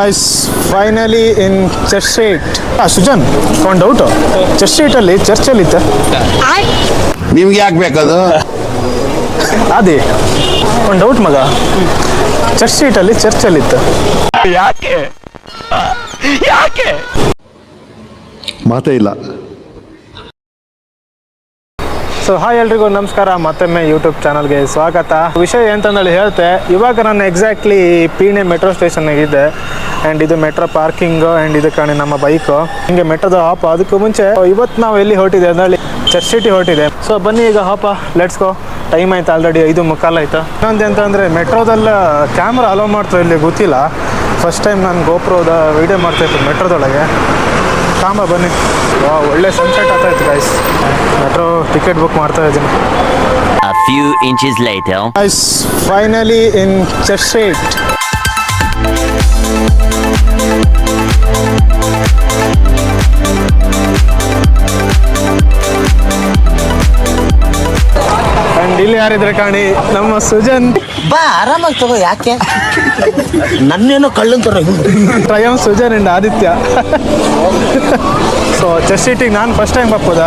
Guys, finally in Church Street. Sujan ಒಂದು doubt, church ಸ್ಟ್ರೀಟಲ್ಲಿ ಚರ್ಚಲ್ಲಿ ಇತ್ತು ನಿಮ್ಗೆ ಯಾಕೆ ಬೇಕದು? ಅದೇ ಒಂದು ಡೌಟ್ ಮಗ, ಚರ್ಚ್ ಸ್ಟ್ರೀಟಲ್ಲಿ ಚರ್ಚಲ್ಲಿ ಇತ್ತು ಯಾಕೆ ಮಾತೇ ಇಲ್ಲ. ಸೊ ಹಾಯ್ ಎಲ್ರಿಗೂ ನಮಸ್ಕಾರ, ಮತ್ತೊಮ್ಮೆ ಯೂಟ್ಯೂಬ್ ಚಾನಲ್ಗೆ ಸ್ವಾಗತ. ವಿಷಯ ಎಂತಂದೇಳಿ ಹೇಳ್ತೆ, ಇವಾಗ ನಾನು ಎಕ್ಸಾಕ್ಟ್ಲಿ ಪೀಣೆ ಮೆಟ್ರೋ ಸ್ಟೇಷನ್ನಾಗಿದ್ದೆ. ಆ್ಯಂಡ್ ಇದು ಮೆಟ್ರೋ ಪಾರ್ಕಿಂಗು ಆ್ಯಂಡ್ ಇದು ಕಾಣಿ ನಮ್ಮ ಬೈಕು, ಹಿಂಗೆ ಮೆಟ್ರೋದ ಹಾಪ. ಅದಕ್ಕೂ ಮುಂಚೆ ಇವತ್ತು ನಾವು ಎಲ್ಲಿ ಹೊರಟಿದೆ ಅಂದೇಳಿ ಚರ್ಚ್ ಸಿಟಿ ಹೊರಟಿದೆ. ಸೊ ಬನ್ನಿ ಈಗ ಹಾಪ, ಲೆಟ್ಸ್ ಗೋ. ಟೈಮ್ ಆಯ್ತು ಆಲ್ರೆಡಿ 5:45 ಆಯ್ತು. ಇನ್ನೊಂದು ಎಂತಂದರೆ ಮೆಟ್ರೋದಲ್ಲ ಕ್ಯಾಮ್ರಾ ಅಲೋ ಮಾಡ್ತಾರೆ ಇಲ್ಲಿ ಗೊತ್ತಿಲ್ಲ. ಫಸ್ಟ್ ಟೈಮ್ ನಾನು ಗೋಪ್ರೋದ ವೀಡಿಯೋ ಮಾಡ್ತಾಯಿತ್ತು ಮೆಟ್ರೋದೊಳಗೆ. ಕಾಂಬ ಬನ್ನಿ, ಒಳ್ಳೆ ಸನ್ಸೆಟ್ ಆಗ್ತಾಯಿತ್ತು ಗೈಸ್. ಮೆಟ್ರೋ ಟಿಕೆಟ್ ಬುಕ್ ಮಾಡ್ತಾ ಇದ್ದೀನಿ. A few inches later. Guys, finally in Church Street. And ಇಲ್ಲಿ ಯಾರಿದ್ರೆ ಕಾಣಿ, ನಮ್ಮ ಸುಜನ್. ಬಾ ಆರಾಮಾಗಿ ತಗೋ, ಯಾಕೆ ನನ್ನೇನೋ ಕಳ್ಳಂತರ. ಟ್ರಯಂ Sujan and Aditya. So church ಸಿಟಿಗೆ ನಾನು ಫಸ್ಟ್ ಟೈಮ್ ಬಪ್ಪುದ.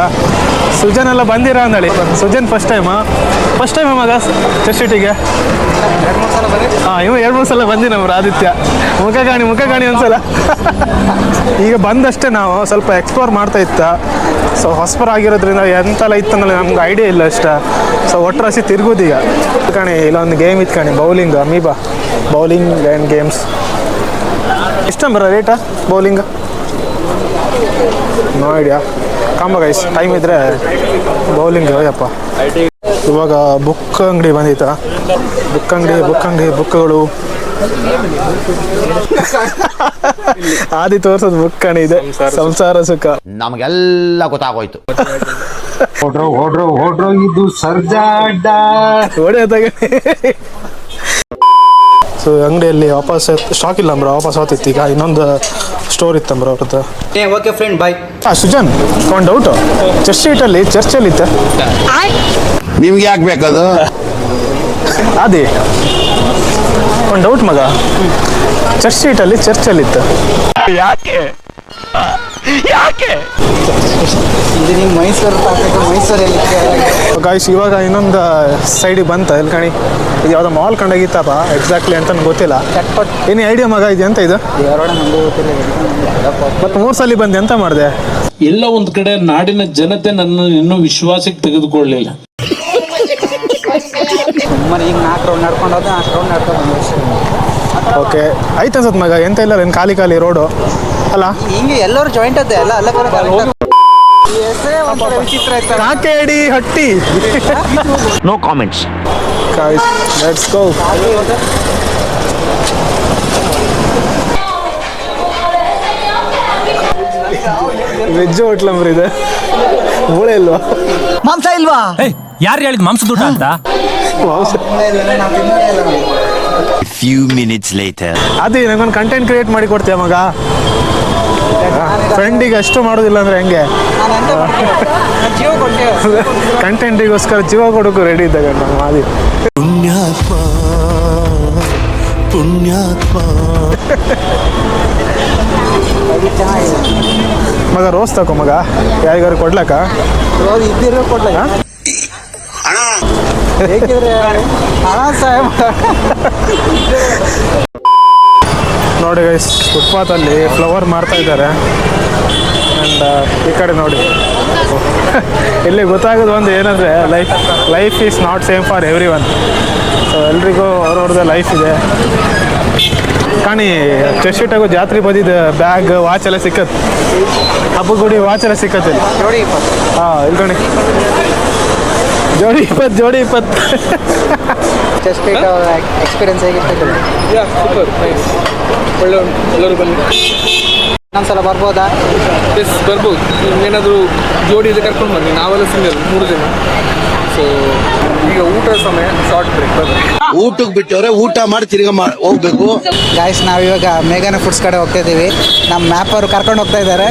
ಸುಜನ್ ಎಲ್ಲ ಬಂದಿರ ಅಂದಳಿ. ಸುಜನ್ ಫಸ್ಟ್ ಟೈಮ್ ಮಗ ಚರ್ಚ್ ಸಿಟಿಗೆ. ಹಾಂ, ಇವ 2-3 ಸಲ ಬಂದಿ ನಮ್ಮ ಆದಿತ್ಯ. ಮುಖ ಕಾಣಿ ಒಂದ್ಸಲ. ಈಗ ಬಂದಷ್ಟೇ ನಾವು ಸ್ವಲ್ಪ ಎಕ್ಸ್ಪ್ಲೋರ್ ಮಾಡ್ತಾ ಇತ್ತ. ಸೊ ಹೊಸಬರಾಗಿರೋದ್ರಿಂದ ಎಂತೆಲ್ಲ ಇತ್ತಂದ್ರೆ ನಮ್ಗೆ ಐಡಿಯಾ ಇಲ್ಲ ಅಷ್ಟ. ಸೊ ಒಟ್ಟರಾಸಿ ತಿರ್ಗೋದೀಗ ಕಾಣಿ. ಇಲ್ಲೊಂದು ಗೇಮ್ ಇತ್ತು ಕಾಣಿ, bowling, Amoeba bowling and games. ಎಷ್ಟು ಬರೋ ರೇಟಾ ಬೌಲಿಂಗ್? No idea. ಕಾಂಬ ಗೈಸ್, ಟೈಮ್ ಇದ್ದರೆ ಬೌಲಿಂಗ್ ಯಪ್ಪ. ಇವಾಗ ಬುಕ್ ಅಂಗಡಿ ಬಂದಿತ್ತ. ಬುಕ್ಗಳು ಆದಿ ತೋರ್ಸೋದು ಬುಕ್ ಕಣಿ ಇದೆ, ಸಂಸಾರ ಸುಖ. ನಮಗೆಲ್ಲ ಗೊತ್ತಾಗೋಯ್ತು. ಹೊಡ್ರೋ ಇದು ಸರ್ಜಾಡ್ಡ ಹೊಡೆಯೋದಾಗ. ಸೊ ಅಂಗಡಿಯಲ್ಲಿ ವಾಪಸ್ ಸ್ಟಾಕ್ ಇಲ್ಲ ಬ್ರೋ, ವಾಪಸ್ ಹೋಗ್ತಿತ್ತು. ಈಗ ಇನ್ನೊಂದು ಸ್ಟೋರ್ ಇತ್ತು ಬ್ರೋ ಅವ್ರದ್ದು. ಓಕೆ ಫ್ರೆಂಡ್, ಬಾಯ್. ಸುಜನ್ ಒಂದು ಡೌಟು, ಚರ್ಚ್ ಸ್ಟ್ರೀಟಲ್ಲಿ ಚರ್ಚಲ್ಲಿ ಇತ್ತು. ನಿಮ್ಗೆ ಯಾಕೆ ಬೇಕದು? ಅದೇ ಒಂದು ಡೌಟ್ ಮಗ, ಚರ್ಚ್ ಸ್ಟ್ರೀಟಲ್ಲಿ ಚರ್ಚಲ್ಲಿ ಇತ್ತು ಯಾಕೆ ಇದು ನಿಮ್ಮ ಮೈಸೂರಲ್ಲಿ ಗಾಯ್ಸ್. ಇವಾಗ ಇನ್ನೊಂದು ಸೈಡಿಗೆ ಬಂತ ಇಲ್ಲಿ ಕಾಣಿ. ಇದು ಯಾವುದೋ ಮಾಲ್ ಕಂಡಾಗಿತ್ತಪ್ಪ, ಎಕ್ಸಾಕ್ಟ್ಲಿ ಅಂತ ಗೊತ್ತಿಲ್ಲ. ಏನೇ ಐಡಿಯಾ ಮಗ ಇದೆ ಅಂತ ಇದು? ಮತ್ತು 3 ಸಲ ಬಂದೆ, ಎಂತ ಮಾಡಿದೆ? ಎಲ್ಲ ಒಂದ್ ಕಡೆ ನಾಡಿನ ಜನತೆ ನನ್ನ ಇನ್ನೂ ವಿಶ್ವಾಸಕ್ಕೆ ತೆಗೆದುಕೊಳ್ಳಲಿಲ್ಲ. ಸುಮ್ಮನೆ ಈಗ 4 ರೌಂಡ್ ನಡ್ಕೊಂಡು ಹೋದ, 4 ರೌಂಡ್ ನಡ್ಕೊಂಡು ಬಂದು. ಓಕೆ ಆಯ್ತು ಅನ್ಸತ್ ಮಗ, ಎಂತ ಇಲ್ಲ ಏನು ಖಾಲಿ ರೋಡು ಅಲ್ಲ. ಹಿಂಗೆ ಎಲ್ಲರೂ ಜಾಯಿಂಟ್ ಅದೇ ಅಲ್ಲ, ಅಲ್ಲ ವಿಚಿತ್ರ ಆಯ್ತು. ಕಾಕೇಡಿ ಹಟ್ಟಿ. No comments. Guys let's go. Veg hotel ಅಂಬ್ರಿ ಇದೆ, ಮೂಳೆ ಇಲ್ವಾ? ಮಾಂಸ ಇಲ್ವಾ? ಯಾರು ಹೇಳಿದ್ ಮಾಂಸದ ಊಟ ಅಂತ? Few minutes later. ಅದೇ ನಂಗೊಂದು ಕಂಟೆಂಟ್ ಕ್ರಿಯೇಟ್ ಮಾಡಿ ಕೊಡ್ತೀಯ ಮಗ? ಫ್ರೆಂಡಿಗೆ ಅಷ್ಟು ಮಾಡೋದಿಲ್ಲ ಅಂದ್ರೆ ಹೆಂಗೆ? ಜೀವ ಕೊಟ್ಟೆ. ಕಂಟೆಂಟಿಗೋಸ್ಕರ ಜೀವ ಕೊಡೋಕ್ಕೂ ರೆಡಿ ಇದ್ದಾಗ ನಾವು ಮಾದಿ. ಪುಣ್ಯಾತ್ಮ ಮಗ ರೋಸ್ ತಗೋ ಮಗ, ಯಾರಿಗಾರು ಕೊಡ್ಲಕ್ಕ? ಇದ್ದಿರೋ ಕೊಡ್ಲ ಹೇಗಿದ್ರೆ ಹಣ ಸಹಾಯ ನೋಡಿ ಗೈಸ್, ಫುಟ್ಪಾತಲ್ಲಿ ಫ್ಲವರ್ ಮಾರ್ತಾ ಇದ್ದಾರೆ. ಆ್ಯಂಡ್ ಈ ಕಡೆ ನೋಡಿ, ಇಲ್ಲಿ ಗೊತ್ತಾಗೋದು ಒಂದು ಏನಂದರೆ, life is not same for every one. So ಎಲ್ರಿಗೂ ಅವ್ರವ್ರದ್ದೇ ಲೈಫ್ ಇದೆ. ಕಾಣಿ ಚರ್ಚ್ ಸ್ಟ್ರೀಟಾಗೂ ಜಾತ್ರೆ ಬಂದಿದ್ದು ಬ್ಯಾಗ್ ವಾಚ್ ಎಲ್ಲ ಸಿಕ್ಕತ್ತೆ. ಹಬ್ಬಗುಡಿ ವಾಚ್ ಎಲ್ಲ ಸಿಕ್ಕತ್ತೆ. ಜೋಡಿ 20. ಹಾಂ, ಇಲ್ಲಿ ಕಣಿ ಜೋಡಿ 20. ಜಸ್ಟ್ ಎಕ್ಸ್ಪೀರಿಯನ್ಸ್ ಹೇಗಿರ್ತದೆ? ಒಳ್ಳೆ ಎಲ್ಲರೂ ಬನ್ನಿ. ಇನ್ನೊಂದ್ಸಲ ಬರ್ಬೋದಾ? ಎಸ್ ಬರ್ಬೋದು. ಏನಾದರೂ ಜೋಡಿ ಇದೆ ಕರ್ಕೊಂಡು ಬನ್ನಿ, ನಾವೆಲ್ಲ ಸಿಂಗಲ್ 3 ಜನ. ಸೊ ಈಗ ಊಟದ ಸಮಯ, ಶಾರ್ಟ್ ಬ್ರೇಕ್. ಊಟಕ್ಕೆ ಬಿಟ್ಟವ್ರೆ, ಊಟ ಮಾಡಿ ತಿರ್ಗಾ ಹೋಗ್ಬೇಕು. ಗಾಯ್ಸ್, ನಾವಿವಾಗ ಮೇಘನ ಫುಡ್ಸ್ ಕಡೆ ಹೋಗ್ತಾ ಇದ್ದೀವಿ. ನಮ್ಮ ಮ್ಯಾಪ್ ಅವರು ಕರ್ಕೊಂಡು ಹೋಗ್ತಾ ಇದ್ದಾರೆ.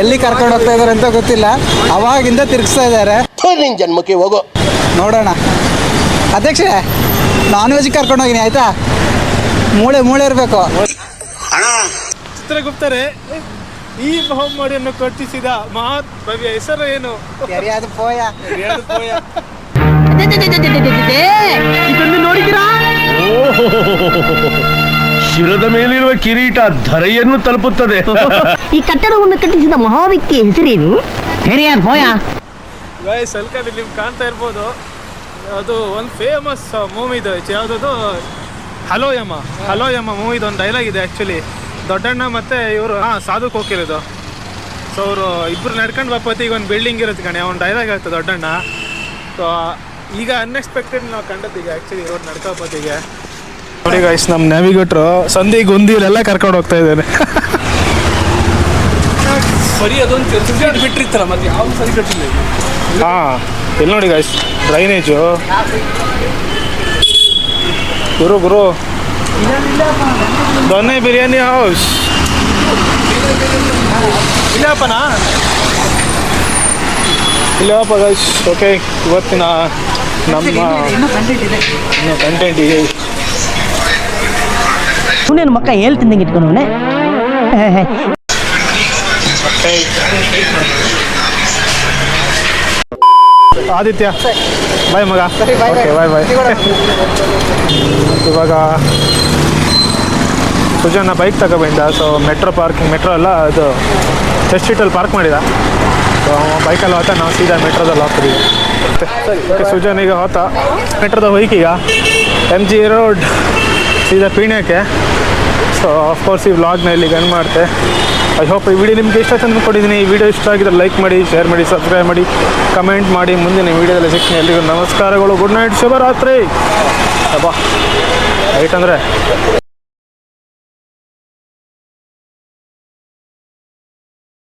ಎಲ್ಲಿ ಕರ್ಕೊಂಡು ಹೋಗ್ತಾ ಇದ್ದಾರೆ ಅಂತ ಗೊತ್ತಿಲ್ಲ, ಅವಾಗಿಂದ ತಿರ್ಗಿಸ್ತಾ ಇದ್ದಾರೆ. ನಿನ್ ಜನ್ಮಕ್ಕೆ ಹೋಗೋ, ನೋಡೋಣ. ಅಧ್ಯಕ್ಷ, ನಾನ್ ವೆಜ್ ಕರ್ಕೊಂಡು ಹೋಗಿನಿ ಆಯ್ತಾ? ಮೂಳೆ ಇರಬೇಕು. ಚಿತ್ರಗುಪ್ತರೇ, ಈ ಬಹುಮಡಿಯನ್ನು ಕಟ್ಟಿಸಿದ ಮಹಾತ್ ಭವ್ಯ ಹೆಸರು ಏನು? ಯಾರ್ಯಾವ್ದು ಪೋಯ ಯಾರ್ಯಾವ್ದು ಪೋಯ? ಇದನ್ನು ನೋಡಿದಿರಾ? ಶಿರದ ಮೇಲಿರುವ ಕಿರೀಟ ಧರೆಯನ್ನು ತಲುಪುತ್ತದೆ. ಈ ಕಟ್ಟಡವನ್ನು ಕಟ್ಟಿಸಿದ ಮಹಾವ್ಯಕ್ತಿಯ ಹೆಸರೇನು? ಯಾರ್ಯಾವ್ದು ಪೋಯ? ಗೈಸ್ ಅಲ್ಲಿ ನಿಮ್ಗೆ ಕಾಣ್ತಾ ಇರ್ಬೋದು, ಅದು ಒಂದು ಫೇಮಸ್ ಮೂವಿ ಇದೆ. ಯಾವುದದು? ಹಲೋ ಯಮ್ಮ ಮೂವಿದು ಒಂದು ಡೈಲಾಗ್ ಇದೆ ಆ್ಯಕ್ಚುಲಿ. ದೊಡ್ಡಣ್ಣ ಮತ್ತು ಇವರು ಸಾಧು ಕೋಕಿರೋದು. ಸೊ ಅವರು ಇಬ್ಬರು ನಡ್ಕೊಂಡು ಬಾಪತಿಗೆ ಒಂದು ಬಿಲ್ಡಿಂಗ್ ಇರುತ್ತೆ ಕಣೆ, ಅವ್ನು ಡೈಲಾಗ್ ಹೇಳ್ತಾರೆ ದೊಡ್ಡಣ್ಣ. ಸೊ ಈಗ ಅನ್ಎಕ್ಸ್ಪೆಕ್ಟೆಡ್ ನಾವು ಕಂಡದ್ದೀಗ ಆ್ಯಕ್ಚುಲಿ ಇವ್ರು ನಡ್ಕೋಬೋದಿಗೆ. ನೋಡಿ ಗೈಸ್, ನಮ್ಮ ನ್ಯಾವಿಗೇಟ್ರು ಸಂಧಿ ಗುಂದಿಲೆಲ್ಲ ಕರ್ಕೊಂಡು ಹೋಗ್ತಾ ಇದ್ದಾರೆ. ಬರೀ ಅದೊಂದು ಬಿಟ್ಟಿರ್ತಾರ, ಮತ್ತೆ ಯಾವ ಸರಿ ಕಟ್ಟಿಲ್ಲ. ಹಾಂ, ಇಲ್ಲಿ ನೋಡಿ ಗೈಸ್, ಡ್ರೈನೇಜು. ಗುರು ದೊನ್ನೆ ಬಿರಿಯಾನಿ ಹೌಸ್ ಇಲ್ಲಪ್ಪನಾ? ಇಲ್ಲಪ್ಪ ಗೈಸ್. ಓಕೆ, ಇವತ್ತಿನ ನಮ್ಮ ಕಂಟೆಂಟ್ ಇದೆ. ಸುನೇನು ಮಕ್ಕ ಹೇಳ್ತಿದ್ದಂಗೆ ಇಟ್ಕೊಂಡವನೆ. ಆದಿತ್ಯ ಬಾಯ್ ಮಗ. ಸರಿ, bye, bye. ಓಕೆ, ಬಾಯ್. ಇವಾಗ ಸುಜನ ಬೈಕ್ ತಗೊಬಂದ. ಸೊ ಮೆಟ್ರೋ ಅಲ್ಲ, ಅದು ಚೆಸ್ಟ್ ಸ್ಟ್ರೀಟಲ್ಲಿ ಪಾರ್ಕ್ ಮಾಡಿದ. ಸೊ ಬೈಕಲ್ಲಿ ಹೋಗ್ತಾ ನಾವು ಸೀದಾ ಮೆಟ್ರೋದಲ್ಲಿ ಹೋಗ್ತೀವಿ. ಓಕೆ, ಸುಜನ್ ಈಗ ಹೋಗ್ತಾ ಮೆಟ್ರೋದಾಗ ಹೋಯ್ಕೀಗ MG ರೋಡ್ ಸೀದಾ ಪೀಣ್ಯಕ್ಕೆ. ಸೊ ಆಫ್ಕೋರ್ಸ್ ಈ ವ್ಲಾಗ್ನ ಇಲ್ಲಿಗೆ ಎಂಡ್ ಮಾಡ್ತೆ. ಐ ಹೋಪ್ ಈ ವಿಡಿಯೋ ನಿಮ್ಗೆ ಇಷ್ಟ ತಂದು ಕೊಟ್ಟಿದ್ದೀನಿ. ಈ ವಿಡಿಯೋ ಇಷ್ಟ ಆಗಿದ್ರೆ ಲೈಕ್ ಮಾಡಿ, ಶೇರ್ ಮಾಡಿ, ಸಬ್ಸ್ಕ್ರೈಬ್ ಮಾಡಿ, ಕಮೆಂಟ್ ಮಾಡಿ. ಮುಂದಿನ ವಿಡಿಯೋದಲ್ಲಿ ಸಿಗ್ತೀನಿ. ಎಲ್ರಿಗೂ ನಮಸ್ಕಾರಗಳು. ಗುಡ್ ನೈಟ್, ಶುಭರಾತ್ರಿ. ಅಬ್ಬಾ ರೈಟ್ ಅಂದರೆ